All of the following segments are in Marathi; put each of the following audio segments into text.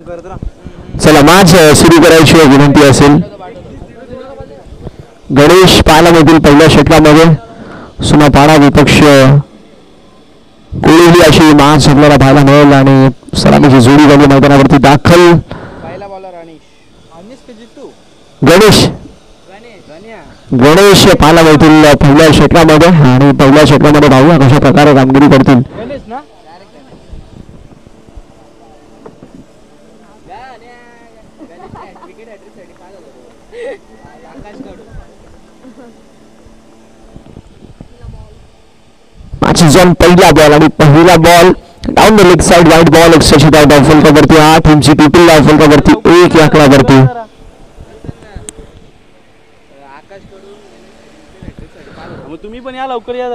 चला मॅच सुरू करायची विनंती असेल. गणेश पाहायला मिळतील पहिल्या षटकामध्ये. सुनापाडा विपक्ष कोळी अशी मॅच आपल्याला पाहायला मिळेल आणि सलामीची जोडी झाली मैदानावरती दाखल. गणेश गणेश पाहायला मिळतील पहिल्या षटकामध्ये आणि पहिल्या षटकामध्ये पाहूया कशा प्रकारे कामगिरी करतील. पहिला बॉल आणि पहिला ball down the leg side वाईट बॉल एक्स्ट्राची धाव फलकावरती 8 इंची टिपल धाव फलकावरती 1 या आकड्यावरती.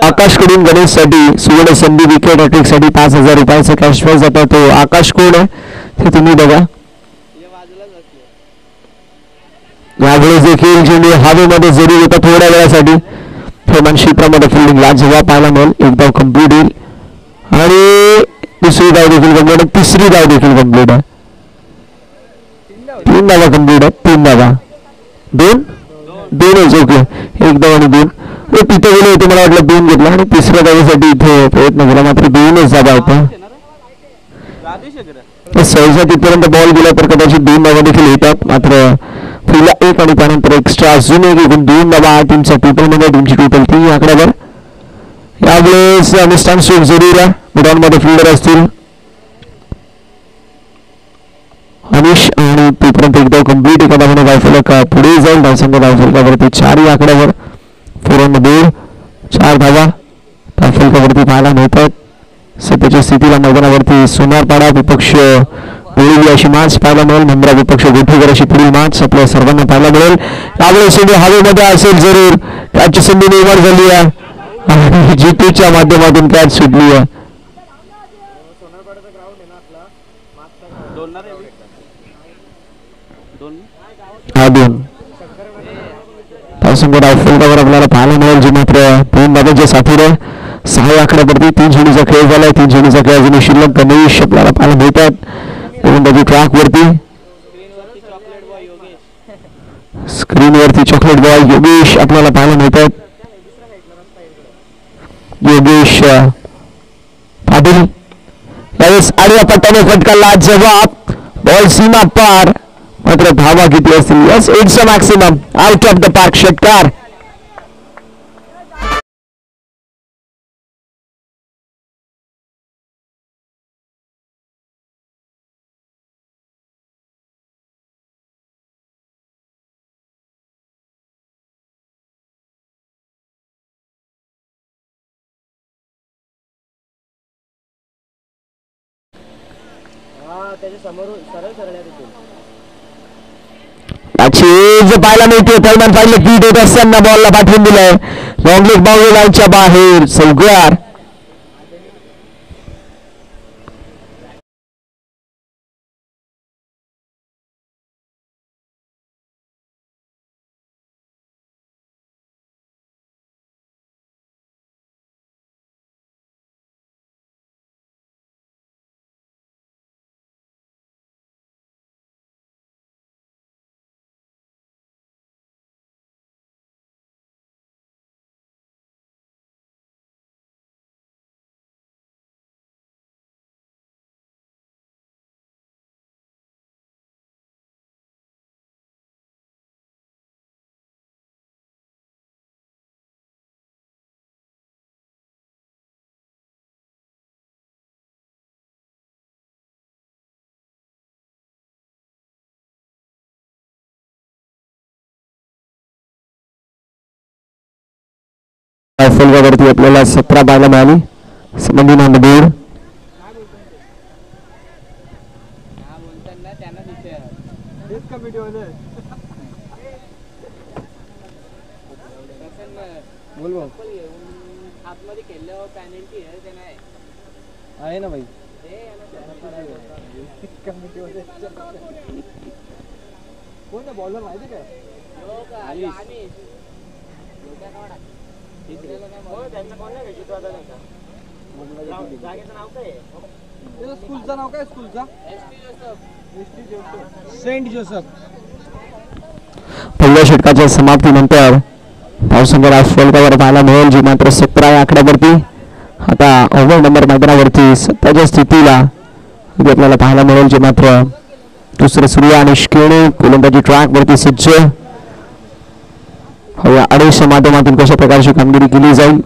आकाशकडून गणेशसाठी सुवर्ण संधी विकेट हॅट्रिक साठी 5,000 रुपयाचा कॅश प्राइज जातो. तो आकाश कोण आहे ते तुम्ही बघा. यावेळेस देखील चेंडू हवेमध्ये जरी होता थोड्या वेळासाठी. थोमान क्षेत्रामध्ये फिल्डिंगला जेव्हा पाहायला मिळेल एक धाव कंप्लीट होईल आणि दुसरी धाव देखील कंप्लीट आहे. तिसरी धाव देखील कंप्लीट आहे. 3 धावा कंप्लीट आहे. 3 धावा 2 ओके 1 धाव आणि 2 तिथे गेले होते. मला वाटलं 2 घेतला आणि तिसऱ्या धावेसाठी इथे प्रयत्न केला मात्र 2च धावा होता. सहसा तिथपर्यंत बॉल गेला तर कदाचित 2 धावा देखील येतात मात्र पहिला 1 आणि त्यानंतर एक्स्ट्रा अजून एक 2 धावा 8 टीमचा टोटलमध्ये टीमची टोटल 3 आकड्यावर. यावेळेस अनुष्ठान स्ट्रोक जरूर आहे. मिडॉनमध्ये फिल्डर असतील अनिश आणि तोपर्यंत एक धाव कंप्लीट. एका धावाने धावफलक पुढे जाईल. धावसंघ धावफलकावरती 4 या आकड्यावर. 4 4 धावा धावफलकावरती पाहायला मिळतात. सध्याच्या स्थितीला मैदानावरती सोनारपाडा विपक्ष कोळी अशी मॅच पाहायला मिळेल. मुंब्रा विपक्ष गोठीकर अशी पुढील मॅच आपल्या सर्वांना पाहायला मिळेल. यावेळेस संधी हवेमध्ये असेल जरूर. कॅचची संधी निर्माण झाली आहे आणि जीतूच्या माध्यमातून कॅच सुटली आहे. धावफलकावर आपल्याला पाहायला मिळेल जे मात्र 3 धावांच्या साथीने 6 आकड्यावरती 3 झेंडूचा खेळ झालाय. 3 झेंडूचा खेळ अजून शिल्लक. गणेश आपल्याला पाहायला मिळतात गोलंदाजी ट्रॅक वरती. स्क्रीनवरती चॉकलेट बॉल योगेश आपल्याला पाहायला मिळतात. योगेश पाटील यावेळेस आडव्या पट्ट्याने फटकाला जवाब. बॉल सीमा पार मात्र धावा किती असतील. Yes it's a maximum out of the park. षटकार पाहायला मिळते. थैमान पाहिलं पीठ होत असताना बॉलला पाठवून दिलंय. लॉंग लेग बाउंड्री लाईनच्या बाहेर चौकार. फलकावरती आपल्याला 17 पाहायला मिळाली. संबंधी नांदूर आहे ना भाई. कोणता बॉलर माहिती का? त्यांचं कोण नाही जागेचं नाव काय? स्कूलचं नाव काय स्कूलचा? Saint Joseph. पहिल्या षटकाच्या समाप्तीनंतर धावसंख्या फलकावर पाहायला मिळेल जी मात्र 17 या आकड्यावरती. आता ओव्हर नंबर मैदानावरती 7च्या स्थितीला आपल्याला पाहायला मिळेल जी मात्र दुसरं सुरू आणि केणे गोलंदाजी ट्रॅक वरती सज्ज. या अडीचच्या माध्यमातून कशा प्रकारची कामगिरी केली जाईल.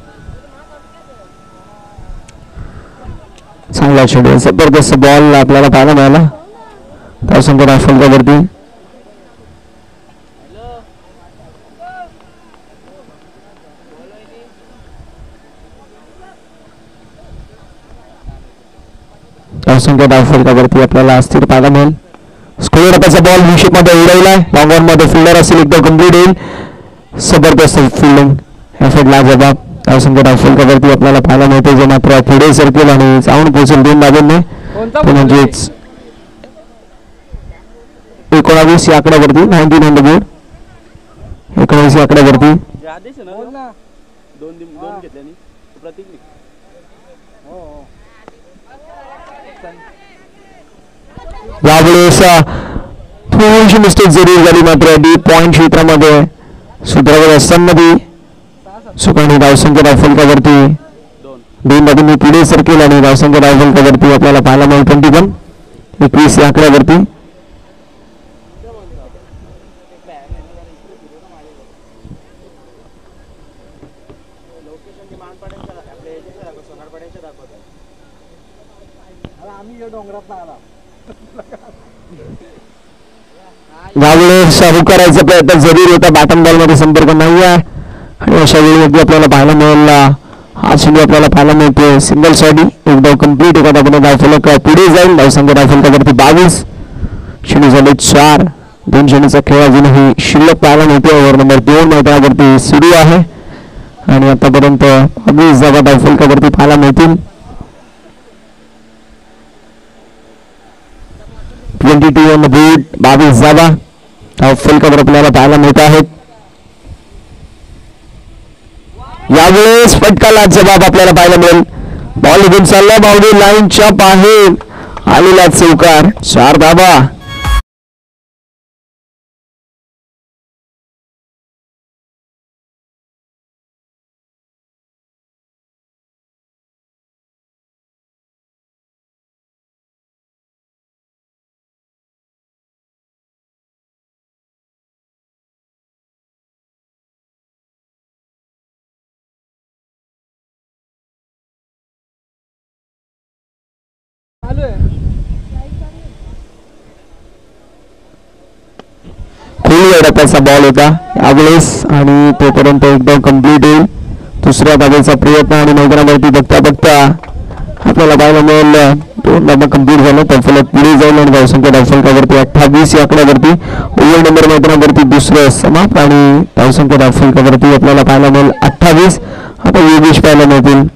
चांगला चेंडू जबरदस्त बॉल आपल्याला पाहायला मिळाला धावसंख्या फलकावरती. धावसंख्या फलकावरती आपल्याला अस्थिर पाहायला मिळेल. स्क्वेअर अपाचा बॉल विषिप मध्ये उडवलाय. लॉंग ऑन मध्ये फिल्डर असेल एकदा कम्प्लीट येईल. जबरदस्त फिल्डिंग एफर्टला जबाब. धावसंख्या फलकावरती आपल्याला पाहायला मिळते जे मात्र पुढे सरकेल आणि जाऊन पोहोचेल 2 धावांनी. म्हणजेच 19 या आकड्यावरती 19 ऑन द बोर्ड. 19 या आकड्यावरती यावेळेस थोडीशी मिस्टेक जरूर झाली मात्र डीप पॉइंट क्षेत्रामध्ये सूत्रावर असताना सुकाणी धावसंख्या फलकावरती 2 धावांनी पुढे सरकेल आणि धावसंख्या फलकावरती आपल्याला पाहायला मिळेल 21 21 या आकड्यावरती. यावेळेस हुकारायचा प्रयत्न जरूर होता. बॅटन बॉल मध्ये संपर्क नाही आहे आणि अशा वेळी आपल्याला पाहायला मिळेल हा चेंडू आपल्याला पाहायला मिळतो सिंगल साठी. एकदा कम्प्लीट एखादा धावफलक पुढे जाईल. धावसंख्या धावफलकावरती 22 चेंडू झाले 4. 2 चेंडूचा खेळ अजूनही शिल्लक पाहायला मिळते. ओव्हर नंबर 2 मैदानावरती सुरू आहे आणि आतापर्यंत 22 धावा धावफलकावरती पाहायला मिळतील. 22 ऑन द बोर्ड. 22 धावा धावफलकावर आपल्याला पाहायला मिळत आहेत. यावेळेस फटकाला जबाब आपल्याला पाहायला मिळेल. बॉल निघून चालला बाउंड्री लाईनच्या बाहेर आलेला चौकार. 4 धावा. त्याचा बॉल होता यावेळेस आणि तोपर्यंत एकदम कम्प्लीट होईल. दुसऱ्या धावेचा प्रयत्न आणि मैदानावरती बघता बघता आपल्याला पाहायला मिळेल 2 धावा कम्प्लीट झाल्या. तर फलक पुढे जाईल आणि धावसंख्या धावफलकावरती 28 या आकड्यावरती ओव्हर नंबर मैदानावरती दुसरं समाप्त आणि धावसंख्या धावफलकावरती आपल्याला पाहायला मिळेल 28. आता योगेश पाहायला मिळतील.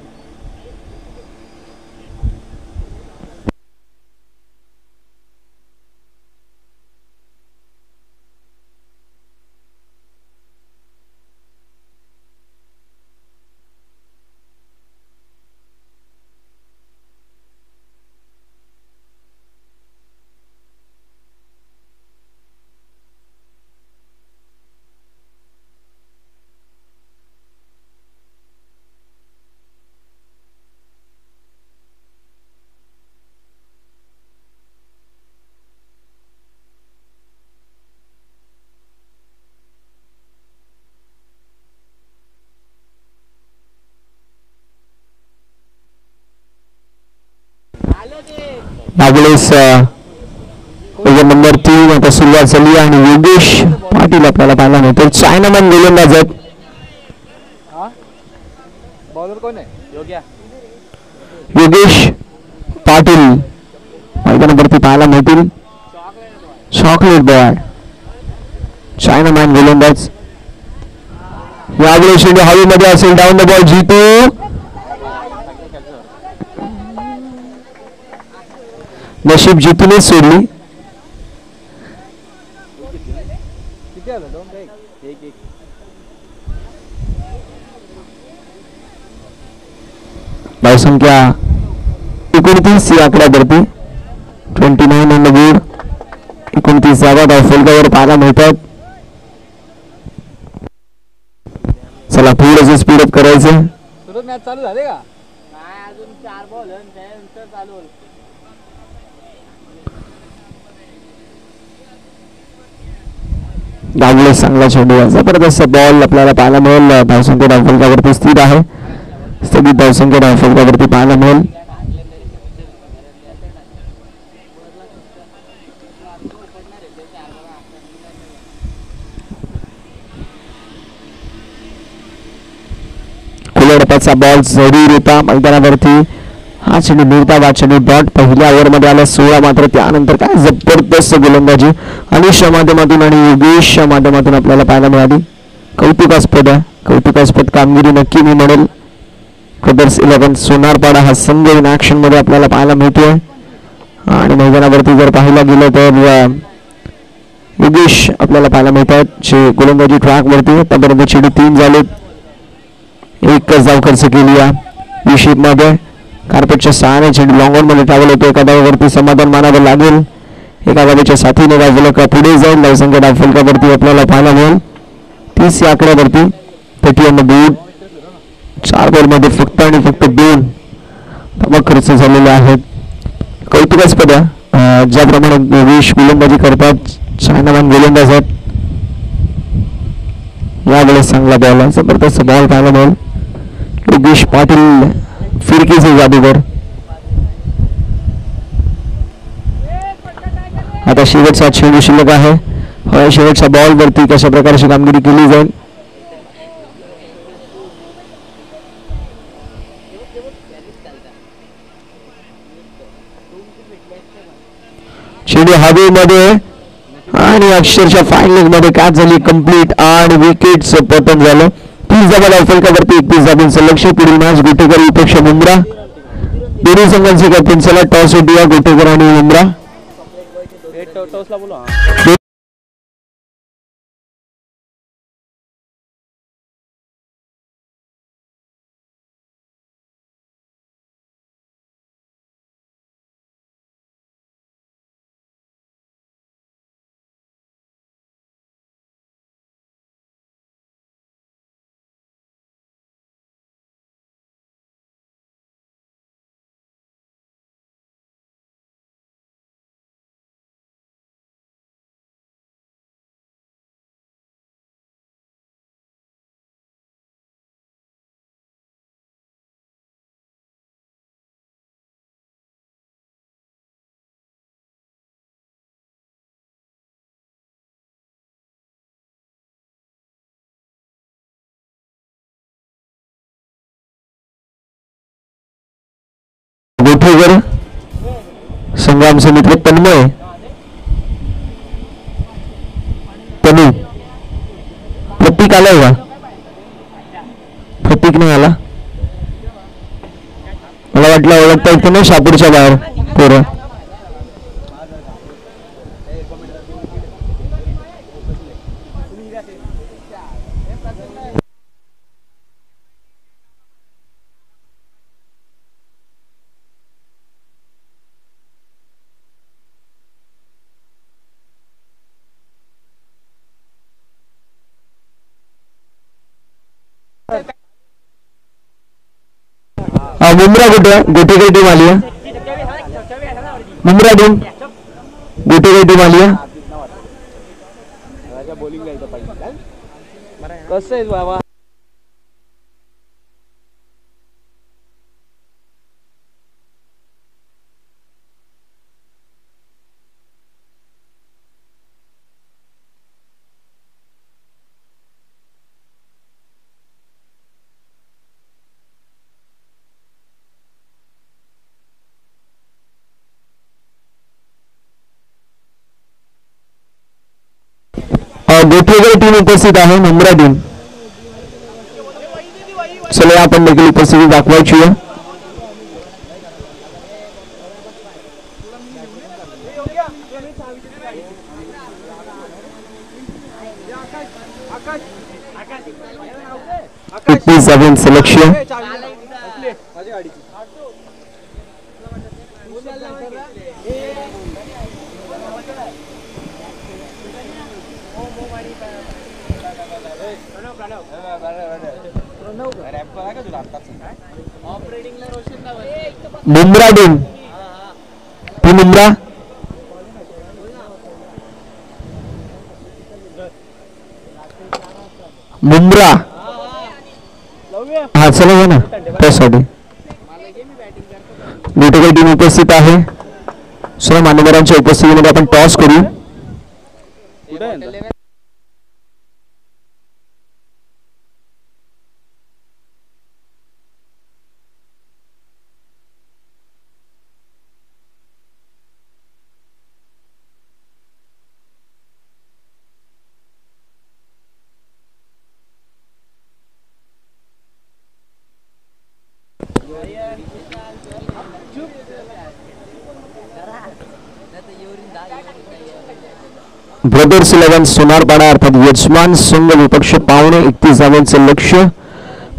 यावेळेस ओव्हर नंबर 3 आता सुरुवात झाली आणि योगेश पाटील आपल्याला पाहायला मिळतो. चायनामन गोलंदाज आहेत. योगेश पाटील मैदानावरती पाहायला मिळतील. चॉकलेट बॉय चायनामॅन गोलंदाज. यावेळेस चेंडू हवेमध्ये असेल. Down the ball Jitu. नशीब जितूनच सोडली. धावसंख्या 29 या आकड्यावरती 29 ऑन द बोर्ड. 29 धावा धावफलकावर पाहायला मिळतात. चला थोडंसं स्पीडअप करायचं. मॅच चालू झाले का? नाही अजून 4 बॉल त्यानंतर चालू होईल. डावले चांगला चेंडू आहे. जबरदस्त बॉल आपल्याला पाहायला मिळेल. धावसंख्या धावफलकावरती स्थिर आहे. स्थगित धावसंख्या धावफलकावरती पाहायला मिळेल. खुल्या बॉल जरूर होता मैदानावरती. हा चेंडू निर्धाव चेंडू डॉट पहिल्या ओव्हरमध्ये आला 16. मात्र त्यानंतर काय जबरदस्त गोलंदाजी अनिशच्या माध्यमातून आणि योगेशच्या माध्यमातून आपल्याला पाहायला मिळाली. कौतुकास्पद आहे. कौतुकास्पद कामगिरी नक्की मी म्हणेल. ब्रदर्स 11 सोनारपाडा हा संघ इन ऍक्शन मध्ये आपल्याला पाहायला मिळतोय. आणि मैदानावरती जर पाहायला गेलं तर योगेश आपल्याला पाहायला मिळत आहेत जे गोलंदाजी ट्रॅक वरती. आतापर्यंत चेंडू 3 झालेत. 1 धाव खर्च केली आहे विषेप मध्ये. कार्पेटच्या 6ने चेंडू लॉंग ऑन मध्ये ट्रॅव्हल होतो. एका धावावरती समाधान मानावं लागेल. एका धावेच्या साथीने धावफलक पुढे जाईल. धावसंख्या धावफलकावरती आपल्याला पाहायला मिळेल 30 या आकड्यावरती. 30 ऑन द बोर्ड. 4 बॉल मध्ये फक्त आणि फक्त 2 धावा खर्च झालेले आहेत. कौतुकास्पद ज्याप्रमाणे योगेश गोलंदाजी करतात. चायनामॅन गोलंदाज आहेत. यावेळेस चांगला बॉल आहे. जबरदस्त बॉल पाहायला मिळेल. योगेश पाटील फिरकीचे जादूगर. आता शेवटचा चेंडू शिल्लक आहे. शेवटच्या बॉल वरती कशा प्रकारची कामगिरी केली जाईल. चेंडू हवेमध्ये आणि अक्षरशः फायनल मध्ये कॅच झाली कंप्लीट आणि विकेटच पतन झालं. 30 धावा धावफलकावरती 31 धावांचं लक्ष. पुढील मॅच गोटेकर विपक्ष मुंब्रा. दोन्ही संघांचे कॅप्टन चला टॉस इंडिया गोटेकर आणि मुंब्रा. गोठेकर संघ आमचे मित्र तन्मय तनू. प्रतीक आलाय का? प्रतीक नाही आला. मला वाटलं ओळखता येतं ना शापूरच्या बाहेर पोरं. मुंब्रा गोटेकर टीम आली आहे. मुंब्रा टीम गोटेकर टीम आली आहे. कसं आहे बाबा? गोटेकर टीम उपस्थित आहे. मुंब्रा टीम चला आपण देखील उपस्थिती दाखवायची आहे. लक्ष बुमरा टीम बुमरा बुमरा हा चला ना त्यासाठी मोठी काही टीम उपस्थित आहे. सर्व मान्यवरांच्या उपस्थितीमध्ये आपण टॉस करू. ब्रदर्स 11 सोनारपाडा अर्थात यजमान संघ विपक्ष पावणे 31 धावांचं लक्ष्य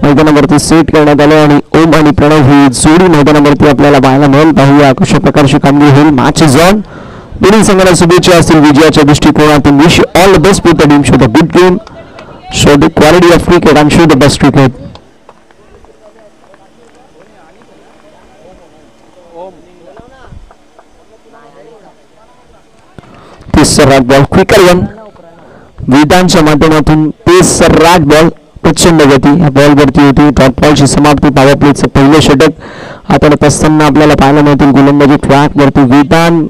मैदानावरती सेट करण्यात आलं आणि ओम आणि प्रणव ही जोडी मैदानावरती आपल्याला पाहायला मिळेल. पाहूया कशा प्रकारची कामगिरी होईल. Match is on. दोन्ही संघाला शुभेच्छा असतील विजयाच्या दृष्टिकोनातून. Wish all the best for the team. Show the good game, show the quality of cricket and show the best cricket. सर्राट बॉल क्विकर वन वेदांच्या माध्यमातून ते सर्राट बॉल प्रचंड गती या बॉल वरती होती. टॉप बॉलची समाप्ती. पॉवर प्लेचं पहिलं षटक हाताळत असताना आपल्याला पाहायला मिळतील. गोलंदाजी ट्रॅक वरती वेदांत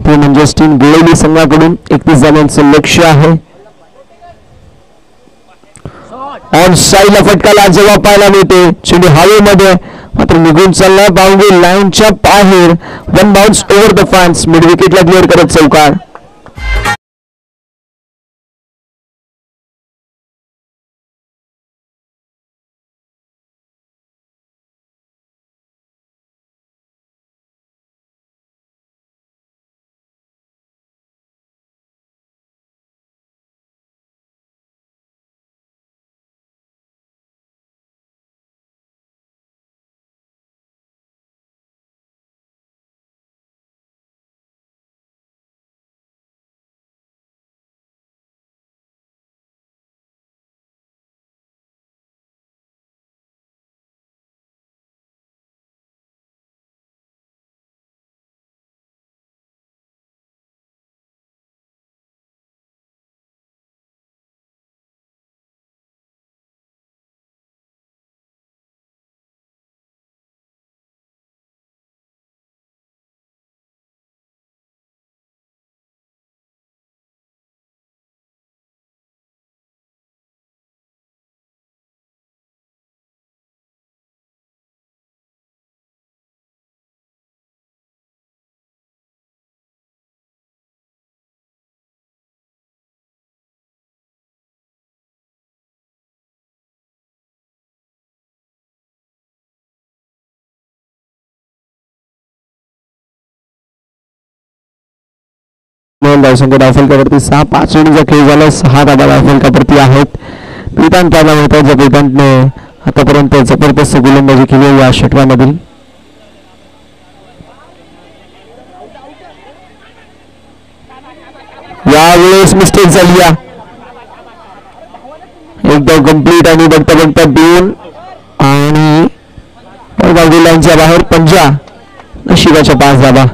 ते म्हणजेच टीम गोळवली संघाकडून 31 धावांचं लक्ष्य आहे. ऑन साईडला फटकाला जवाब पाहायला मिळते. चेंडू हवेमध्ये मात्र निघून चालला बाउंड्री लाईनच्या बाहेर. One bounce over the fans. Mid विकेटला क्लिअर करत चौकार. धावसंख्या धावफलकावरती 6-5 चेंडूचा खेळ झाला. 6 धावा धावफलकावरती आहेत. वेदांत पाहायला मिळतात. ज्या वेदांतने आतापर्यंत जबरदस्त गोलंदाजी केली या षटकामधील. यावेळेस मिस्टेक झाली. एकदम कंप्लीट आणि बघता बघता 2 आणि लाईनच्या बाहेर पंजा. नशिबाच्या 5 धावा.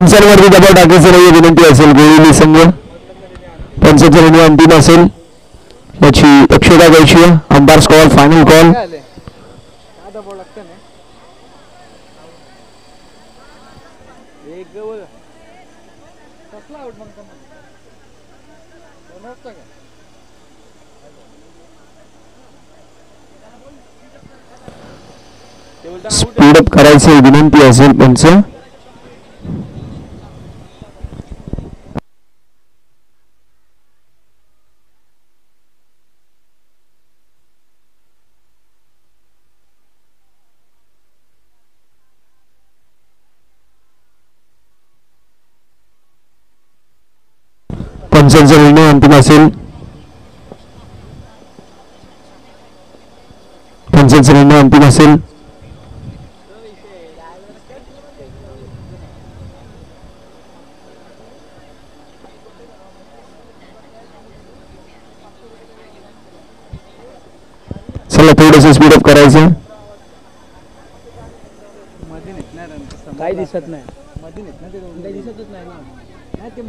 पंचांवरती दबाव टाकायचा नाही विनंती असेल. गोळी संघ पंचांच्या अंतिम असेल. याची दक्षता घ्यायची आहे. Umpires call, final call. काय आले काय दबाव लागतं ना एक गवळ कसला आउट मग का स्पीडअप करायची विनंती असेल त्यांचं. पंचांचा निर्णय अंतिम असेल. पंचांचा निर्णय अंतिम असेल. चला थोडंसं स्पीडअप करायचं. मध्ये निघणार काही दिसत नाही मध्ये निघणार ते काही दिसतच नाही ना ते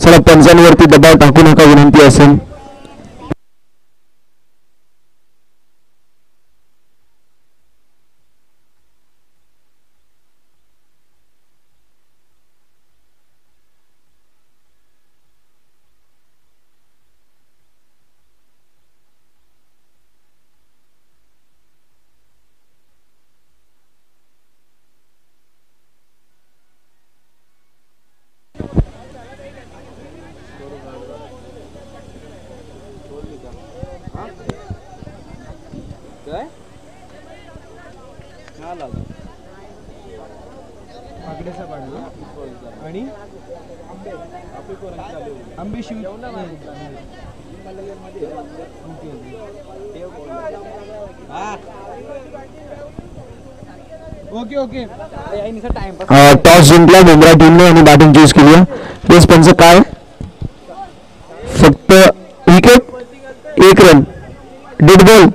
चला पंचांवरती दबाव टाकू नका विनंती असेल. काय आला आगडेचा पाडला आणि आंबे शिव ओके ओके टाइम टॉस जिंकला मुंब्रा टीमने आणि बॅटिंग चूज केली आहे. येस पंच काय फक्त wicket 1 run dead ball.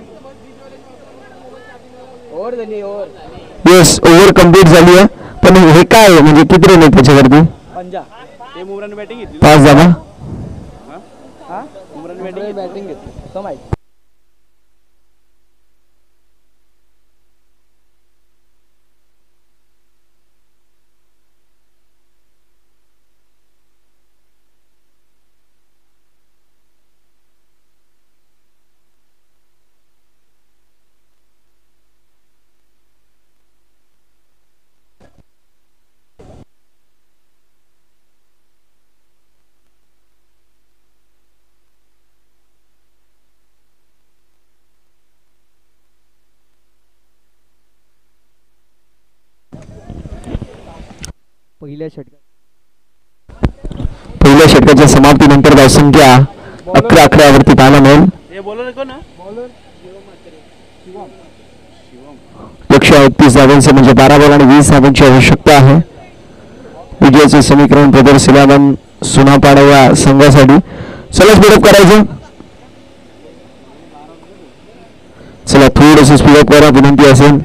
Over झाली ओव्हर येस ओव्हर कंप्लीट झाली आहे. पण हे काय आहे म्हणजे किती रन आहेत त्याच्यावरती? पंजा ते मुमरान बॅटिंग घेतली 5 धावा. हा मुमरान बॅटिंग घेतली समाय पहिल्या षटकाच्या समाप्तीनंतर धावसंख्या 11-11 पाहायला मिळेल. 131 धावांचे म्हणजे 12 बॉल आणि 20 धावांची आवश्यकता आहे. विजयाचे समीकरण ब्रदर्स 11 सुनापाडा या संघासाठी. चला स्पीडअप करायचं. चला थोडंसं स्पीडअप करा विनंती असेल.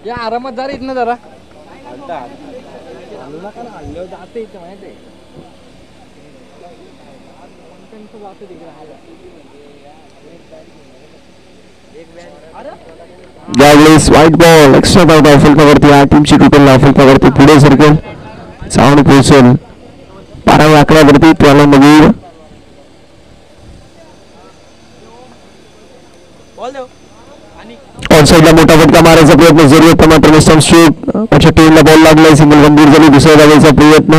या आरामात जरा इथनं जरा जाते इथं माहिती यावेळेस व्हाईट बॉल एक्स्ट्रा धाव फलकावरती. या टीमची टोटल धाव फलकावरती पुढे सरकेल. चावून पोहोचेल 12व्या आकड्यावरती. त्याला नवीन ऑनसाईडला मोठा फटका मारायचा प्रयत्न जरूर मात्र मिस्टर स्ट्रोक अच्छा टीमला बॉल लागलाय. सिंगल गंभीर झाली. दुसऱ्या धावेचा प्रयत्न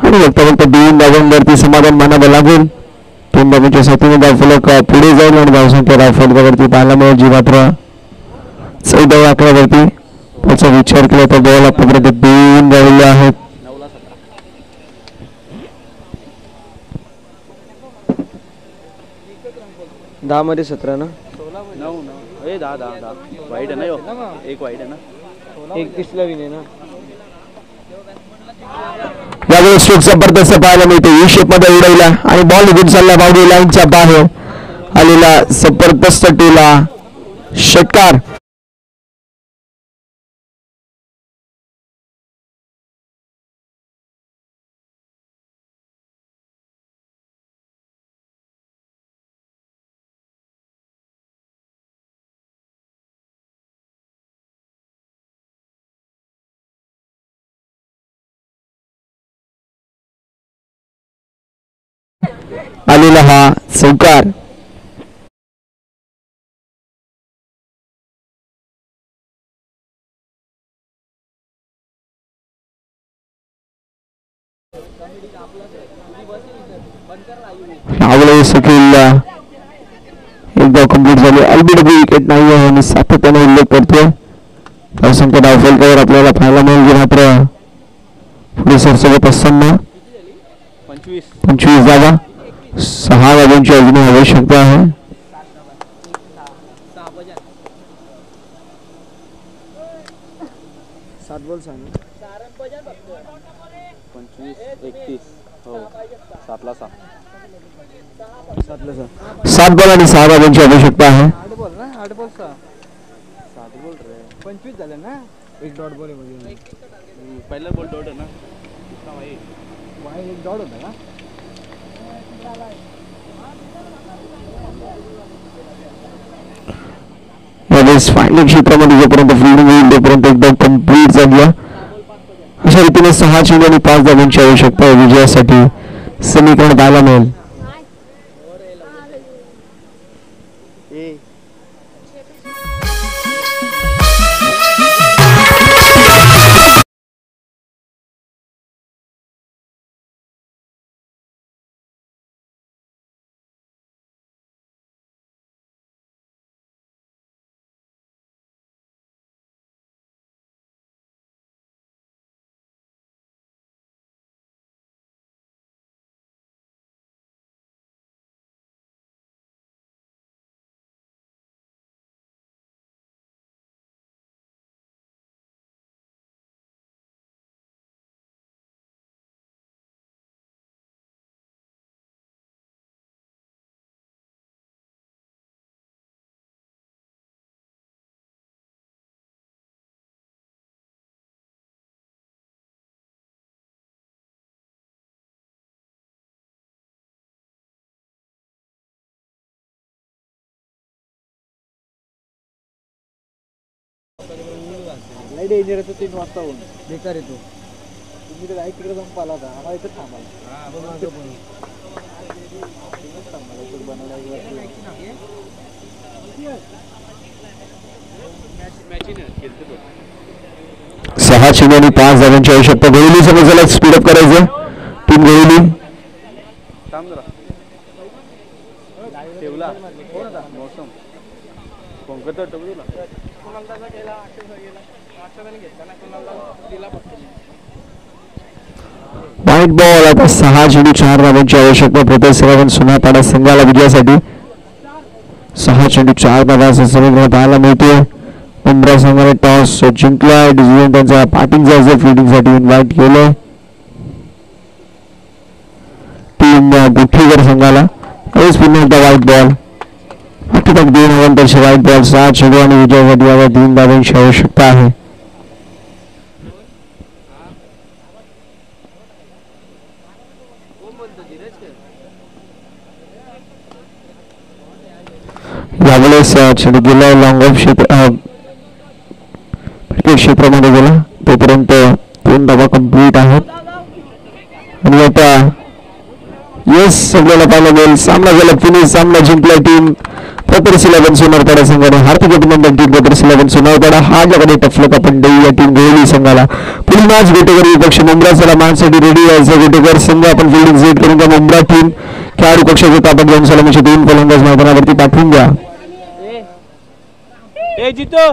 आणि फक्त 2 धावांवरती समाधान मानावं लागेल. 2 धावांच्या साथीने धावफलक पुढे जाईल आणि धावसंख्या धावफलकावरती पाहायला मिळेल जी मात्र 14व्या आकड्यावरती. त्याचा विचार केला तर बॉल आतापर्यंत 2 राहिले आहेत. दहा मध्ये 17 ना 9 10 वाईट आहे ना एक वाईट आहे ना 31 ला विने ना. यावेळेस स्ट्रोक जबरदस्त पाहायला मिळते. यू शेप मध्ये उडवला आणि बॉल निघून चालला बाउंड्री लाईनच्या बाहेर आलेला जबरदस्त टोला षटकार. झालेला हा चौकार. यावेळेस सखील एकदा कंप्लीट झाली. अल्बिडब्ल्यू विकेट नाही आहे आणि सातत्याने उल्लेख करतोय. धावसंख्या धावफलकावर आपल्याला पाहायला मिळेल की मात्र पुढे सरसकट असताना 25 धावा 6 धावांची अजून आवश्यकता आहे. बोल सांग 25-31 हो 7ला 6 7 बॉल आणि 6 धावांची आवश्यकता आहे. 8 बॉल ना 8 बॉल 7 बॉल रे 25 झाले ना. एक डॉट बॉल आहे पहिला बॉल डॉट आहे ना. एक डॉट होता का. यावेळेस फायनल क्षेत्रामध्ये जोपर्यंत फिल्डिंग होईल तोपर्यंत एकदम कम्प्लीट झाली. अशा रीतीने 6 चेंडू आणि 5 धावांची आवश्यकता आहे विजयासाठी समीकरण पाहायला मिळेल. लई डेंजर येतो 3 वाजता होऊन बेकार येतो. तुम्ही तर आई तिकडे जाऊन पाला होता आम्हाला इथं थांबायला. सहा चेंडू आणि 5 धावांची आवश्यकता. गोळी समजायला स्पीडअप करायचं. टीम गोळी ठेवला मौसम कोणता टोकला व्हाईट बॉल. आता 6 चेंडू 4 धावांची आवश्यकता प्रत्येक सेवन सुनापाडा संघाला विजयासाठी. 6 चेंडू 4 धावांचा समीकरण पाहायला मिळते. मुंब्रा संघाने टॉस जिंकला. डिसिजन त्यांचा पाटीलचा फिल्डिंगसाठी इन्व्हाइट केलं. टीम गुठीकर संघाला पुन्हा एकदा व्हाईट बॉल. बाकी तक 2 ओव्हरचे व्हाईट बॉल. 6 चेंडू आणि विजयासाठी आता 3 धावांची आवश्यकता आहे. यावेळेस चेंडू गेला लॉंग ऑफ क्रिकेट क्षेत्रामध्ये गेला. तोपर्यंत 2 धावा कंप्लीट आहेत आणि आता येस आपल्याला पाहायला मिळेल. सामना झाला फिनिश. सामना जिंकला टीम ब्रदर्स 11 सोनारपाडा संघाने. हार्दिक अभिनंदन टीम ब्रदर्स 11 सोनारपाडा. हा जगाने टफलक आपण देऊ या टीम गोळी संघाला. पुढील मॅच गोटेकर विपक्ष मुंब्रा चला मानसाठी रेडी यायचा गोटेकर संघ आपण फिल्डिंग सेट करून द्या. मुंब्रा टीम खेळाडू कक्षाचे तापट 2 सलामीचे 2 फलंदाज मैदानावरती पाठवून द्या. जितो